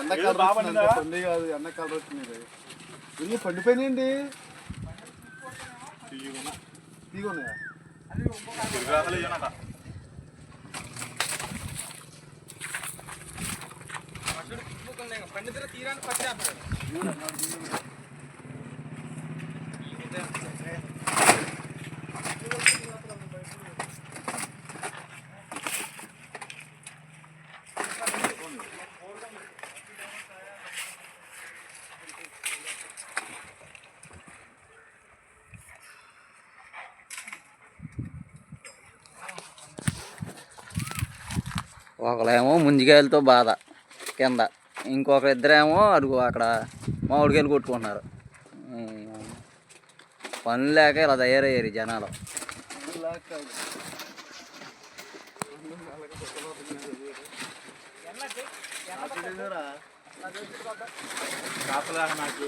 ఎండ కలర్ పండి కాదు, ఎండ కలర్ వచ్చింది. ఇవి పండిపోయినాయండి. తీగున్నాయా? పండితులు తీరాన్ని పచ్చి ఒకళ్ళేమో ముంజికాయలతో బాధ కింద, ఇంకొక ఇద్దరేమో అడుగు అక్కడ మామిడికాయలు కొట్టుకుంటున్నారు. పనులు లేక ఇలా తయారయ్యారు జనాలు. కాపలా నాకు